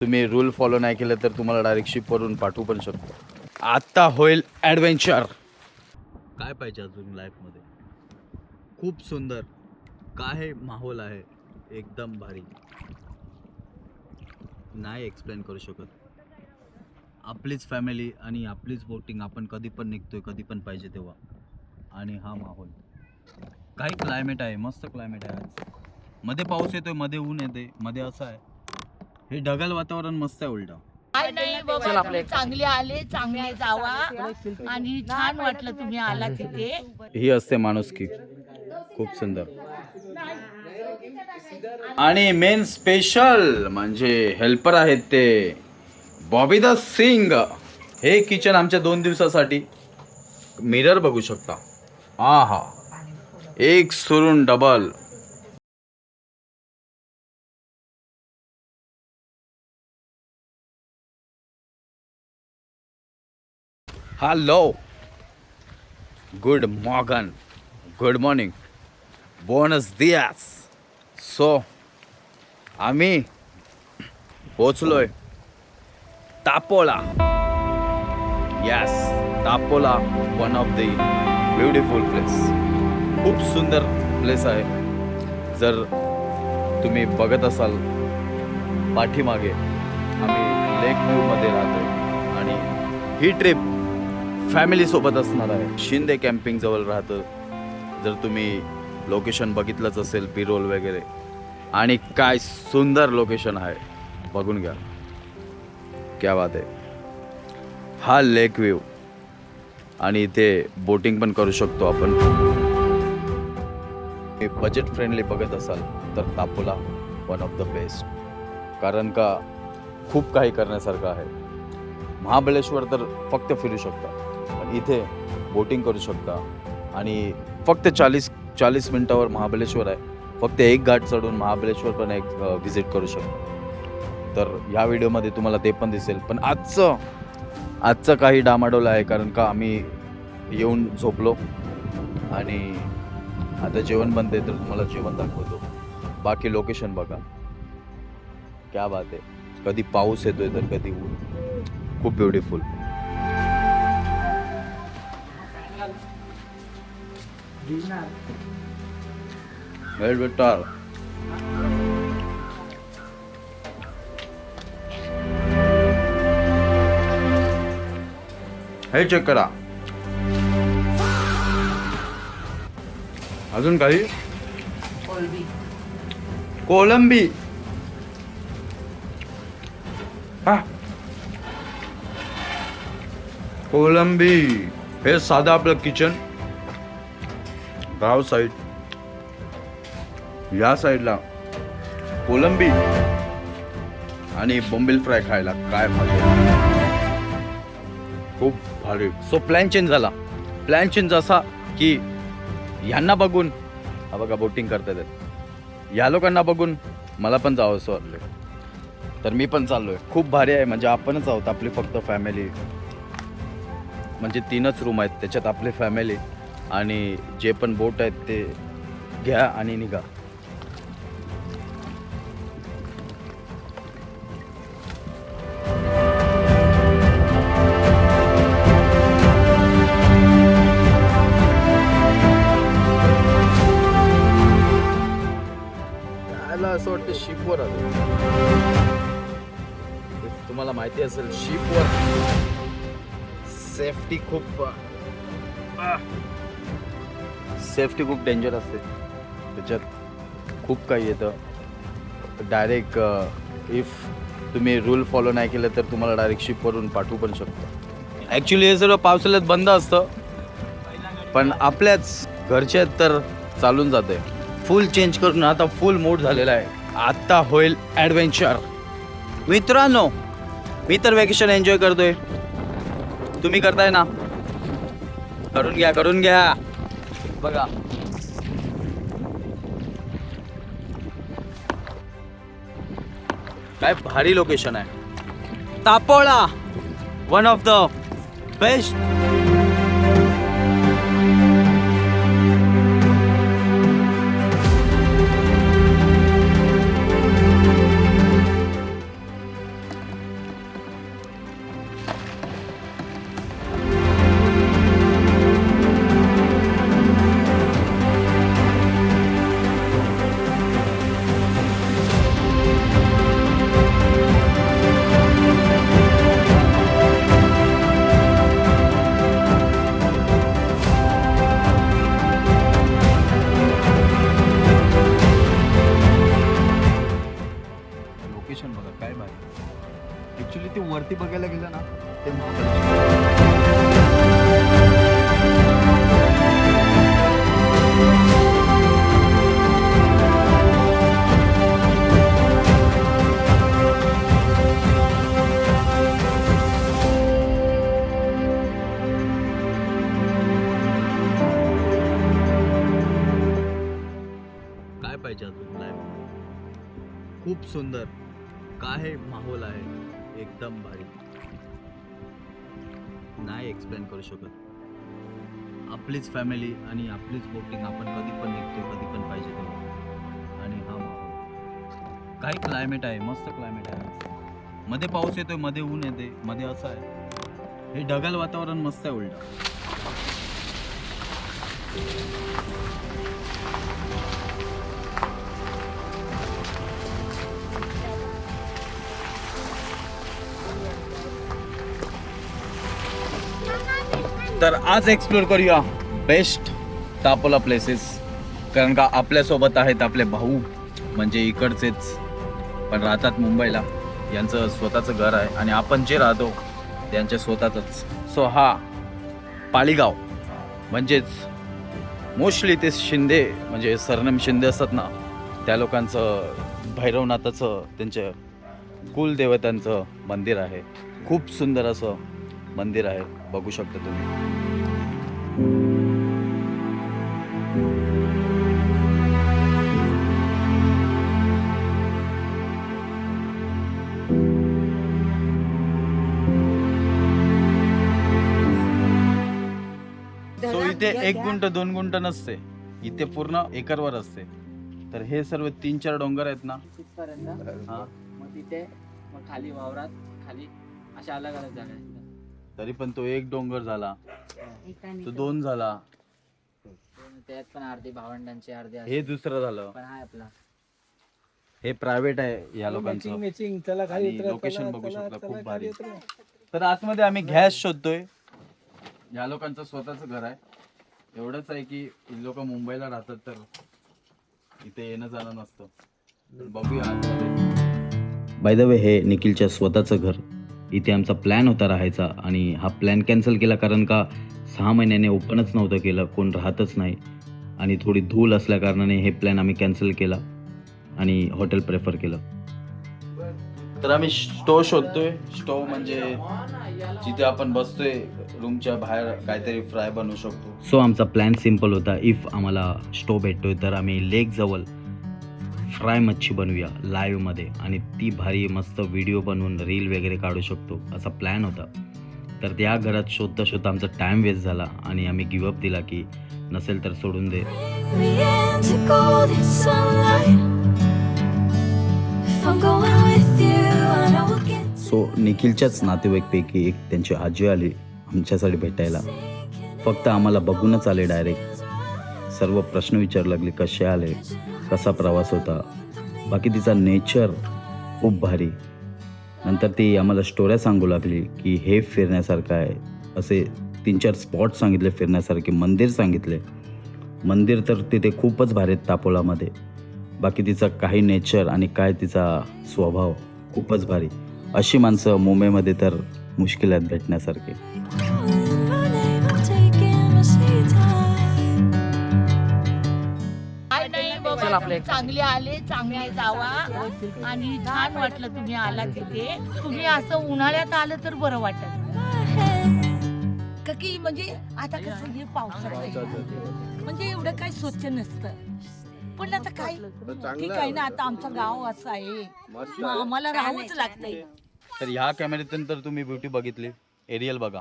तुम्ही rule follow नाही केलं तर तुम्हाला डायरेक्ट शिपवरून पाठवू पण शकतो. आता होईल ॲडव्हेंचर. काय पाहिजे अजून लाईफमध्ये? खूप सुंदर काय माहोल आहे, एकदम भारी. नाही एक्सप्लेन करू शकत. आपलीच फॅमिली आणि आपलीच बोटिंग. आपण कधी पण निघतोय, कधी पण पाहिजे तेव्हा. आणि हा माहोल, काही क्लायमेट आहे, मस्त क्लायमेट आहे आज. मध्ये पाऊस येतोय, मध्ये ऊन येते, मध्ये असं आहे. हे ढगाळ वातावरण मस्त आहे उलटा. काय नाही बाबा, तुम्ही चांगले आले, चांगले जावा. आणि छान वाटलं तुम्ही आला तिथे. ही असते माणुसकी. खूप सुंदर. आणि मेन स्पेशल म्हणजे हेल्पर आहेत ते बॉबी द सिंग. हे किचन आमच्या 2 दिवसासाठी. मिरर बघू शकता. हा एक सुरून double. Hello, good morning, good morning, बोनस दियास. सो आम्ही पोचलोय Tapola. Yes, Tapola, one of the beautiful place. खूप सुंदर प्लेस आहे. जर तुम्ही बघत असाल पाठीमागे, आम्ही लेक व्ह्यूमध्ये राहतोय आणि ही ट्रिप फॅमिलीसोबत असणार आहे. शिंदे कॅम्पिंग जवळ राहतं. जर तुम्ही लोकेशन बघितलंच असेल, बिरोल वगैरे. आणि काय सुंदर लोकेशन आहे, बघून घ्या. क्या बात आहे. हा लेक व्ह्यू आणि इथे बोटिंग पण करू शकतो आपण. बजेट फ्रेंडली बघत असाल तर तापोला वन ऑफ द बेस्ट. कारण का खूप काही करण्यासारखं आहे. महाबळेश्वर तर फक्त फिरू शकता, पण इथे बोटिंग करू शकता. आणि फक्त 40 मिनिटावर महाबळेश्वर आहे. फक्त एक घाट चढून महाबळेश्वर पण एक व्हिजिट करू शकता. तर ह्या व्हिडिओमध्ये तुम्हाला ते पण दिसेल. पण आजचं काही डामाडोल आहे, कारण का आम्ही येऊन झोपलो आणि आता जेवण बनते, तर तुम्हाला जेवण दाखवतो. बाकी लोकेशन बघा, क्या बात आहे. कधी पाऊस येतोय तर कधी ऊन. खूप ब्युटिफुल. वेल बेटर. हे चेक करा. अजून काही कोलंबी. कोलंबी. हे साधं आपलं किचन. गाव साईड, या साईडला कोलंबी आणि बोंबील फ्राय खायला काय मजा. खूप भारी. सो प्लॅन चेंज झाला. प्लॅन चेंज असा की ह्यांना बघून, हा बघा बोटिंग करतात, या लोकांना बघून मला पण जावं असं वाटलं. तर मी पण चाललोय. खूप भारी आहे. म्हणजे आपणच आहोत, आपली फक्त फॅमिली. म्हणजे 3च रूम आहेत, त्याच्यात आपली फॅमिली आणि जे पण बोट आहेत ते घ्या आणि निघा. असं वाटतं शिपवर आलं. तुम्हाला माहिती असेल, शिपवर सेफ्टी खूप डेंजर असते. त्याच्यात खूप काही येतं. डायरेक्ट इफ तुम्ही रूल फॉलो नाही केलं तर तुम्हाला डायरेक्ट शिपवरून पाठवू पण शकतो. ॲक्च्युली हे सर्व पावसाळ्यात बंद असतं, पण आपल्याच घरच्या तर चालून जाते. फुल चेंज करून आता फुल मूड झालेला आहे. आता होईल ॲडव्हेंचर. मित्रांनो, मी तर वेकेशन एन्जॉय करतोय. तुम्ही करताय ना? करून घ्या. बघा, काय भारी लोकेशन आहे. Tapola, one of the best. Actually ते वरती बघायला गेलं ना ते महाबळेश्वर. काय पाहिजे अजून लाईव्ह? खूप सुंदर काय माहोल आहे, एकदम भारी, नाही एक्सप्लेन करू शकत. आपलीच फॅमिली आणि आपलीच बोटिंग, आपण कधी पण निघतो, कधी पण पाहिजे तेव्हा. आणि हा माहोल, काही क्लायमेट आहे, मस्त क्लायमेट आहे. मध्ये पाऊस येतोय, मध्ये ऊन येते, मध्ये असं आहे. हे ढगाळ वातावरण मस्त आहे उलट. तर आज एक्सप्लोर करूया बेस्ट तापोला प्लेसेस, कारण का आपल्यासोबत आहेत आपले भाऊ, म्हणजे इकडचेच पण राहतात मुंबईला. यांचं स्वतःचं घर आहे आणि आपण जे राहतो त्यांच्या स्वतःच. सो हा पालीगाव, म्हणजेच मोस्टली ते शिंदे, म्हणजे सरनेम शिंदे असतात ना, त्या लोकांचं भैरवनाथाचं, त्यांच्या कुलदेवतांचं मंदिर आहे. खूप सुंदर असं मंदिर आहे, बघू शकता तुम्ही. सो इथे 1 गुंठ 2 गुंठ नसते, इथे पूर्ण एकरवर असते. तर हे सर्व 3-4 डोंगर आहेत ना, तिथपर्यंत हा, मग तिथे मग खाली वावरात खाली अशा अलग अलग जागा आहेत. तरी पण तो 1 डोंगर झाला, तो 2 झाला, त्यात पण अर्धी भावंडांची अर्धी हे अशी. दुसरं झालं. पण आहे आपला हे प्रायव्हेट आहे या लोकांचं. चला खाली आणि उतरा, लोकेशन चला, बघू चला, शकता, चला, खूप भारी. खाली उतरा. तर आतमध्ये आम्ही गॅस शोधतोय. या लोकांचं स्वतःच घर आहे. एवढंच आहे की लोक मुंबईला राहतात तर इथे येणं जाणं नसतं. तर बघूया आतमध्ये. बाय द वे, हे निखिलच्या स्वतःचं घर. इथे आमचा प्लॅन होता राहायचा आणि हा प्लॅन कॅन्सल केला, कारण का 6 महिन्याने ओपनच नव्हतं केलं, कोण राहतच नाही आणि थोडी धूल असल्या कारणाने हे प्लॅन आम्ही कॅन्सल केला आणि हॉटेल प्रेफर केलं. तर आम्ही स्टोव शोधतोय. स्टोव म्हणजे जिथे आपण बसतोय, रूमच्या बाहेर काहीतरी फ्राय बनवू शकतो. सो आमचा प्लॅन सिम्पल होता. इफ आम्हाला स्टोव भेटतोय तर आम्ही लेक जवळ फ्राय मच्छी बनवूया लाईव्हमध्ये आणि ती भारी मस्त व्हिडिओ बनवून रील वगैरे काढू शकतो, असा प्लॅन होता. तर त्या घरात शोधता शोधता आमचा टाईम वेस्ट झाला आणि आम्ही गिवअप दिला की नसेल तर सोडून दे. सो निखिलच्याच नातेवाईकपैकी एक त्यांची आजी आली आमच्यासाठी भेटायला. फक्त आम्हाला बघूनच आले डायरेक्ट. सर्व प्रश्न विचारू लागले, कसे आले, कसा प्रवास होता. बाकी तिचा नेचर खूप भारी. नंतर ती आम्हाला स्टोऱ्या सांगू लागली की हे फिरण्यासारखं आहे. असे 3-4 स्पॉट सांगितले फिरण्यासारखे, मंदिर सांगितले. मंदिर तर तिथे खूपच भारी आहेत तापोलामध्ये. बाकी तिचा काही नेचर आणि काय तिचा स्वभाव खूपच भारी. अशी माणसं मुंबईमध्ये तर मुश्किल आहेत भेटण्यासारखे. चल आपले चांगले आले, चांगले जावा. आणि छान वाटलं तुम्ही आला तिथे. तुम्ही असं उन्हाळ्यात आलं तर बरं वाटत. की म्हणजे आता कसं हे पावसाचं म्हणजे एवढं काही स्वच्छ नसतं, पण आता काय ठीक आहे ना. आता आमचं गाव असं आहे, मग आम्हाला राहावंच लागतंय. तर ह्या कॅमेऱ्यातून तर तुम्ही ब्युटी बघितली. एरियल बघा.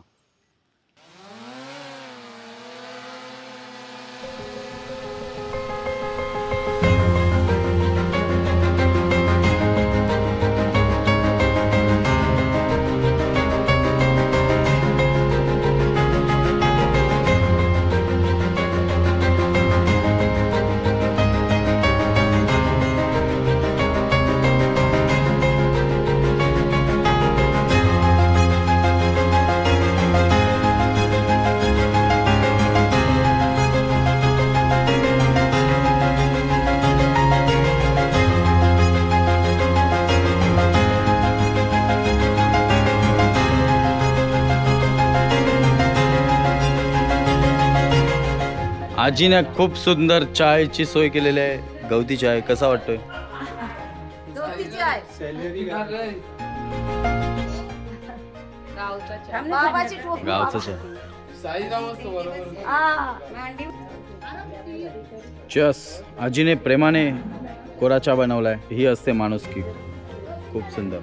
आजीने खूप सुंदर चायची सोय केलेली आहे. गवती चाय कसा वाटतोय? गावचा चाय. चस. आजीने प्रेमाने कोरा चहा बनवलाय. ही असते माणुसकी. खूप सुंदर.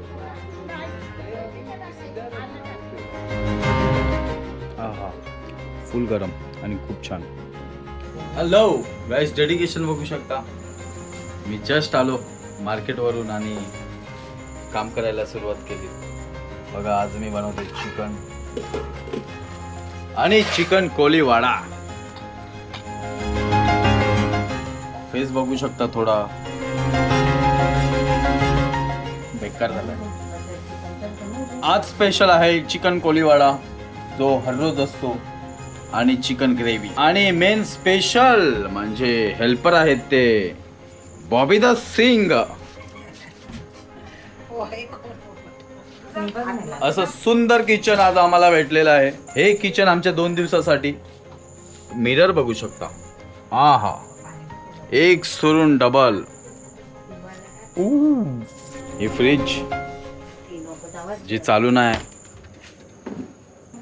आहा, फुल गरम आणि खूप छान. हॅलो गाईस, डेडिकेशन बघू शकता. मी जस्ट आलो मार्केटवरून आणि काम करायला सुरुवात केली. बघा, आज मी बनवते चिकन आणि चिकन कोलीवाडा. फेस बघू शकता, थोडा बेकार झालाय. आज स्पेशल आहे चिकन कोलीवाडा, जो हर रोज असतो, आणि चिकन ग्रेव्ही. आणि मेन स्पेशल म्हणजे हेल्पर आहेत ते बॉबी द सिंग. असं सुंदर किचन आज आम्हाला भेटलेलं आहे. हे किचन आमच्या 2 दिवसासाठी. मिरर बघू शकता. हा, एक सोडून डबल. ही फ्रीज जी चालू नाही.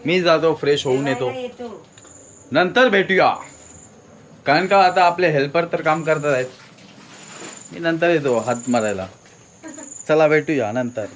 मी जातो, फ्रेश होऊन येतो, नंतर भेटूया. कारण का आता आपले हेल्पर तर काम करतात आहेत. मी नंतर येतो हात मारायला. चला भेटूया नंतर.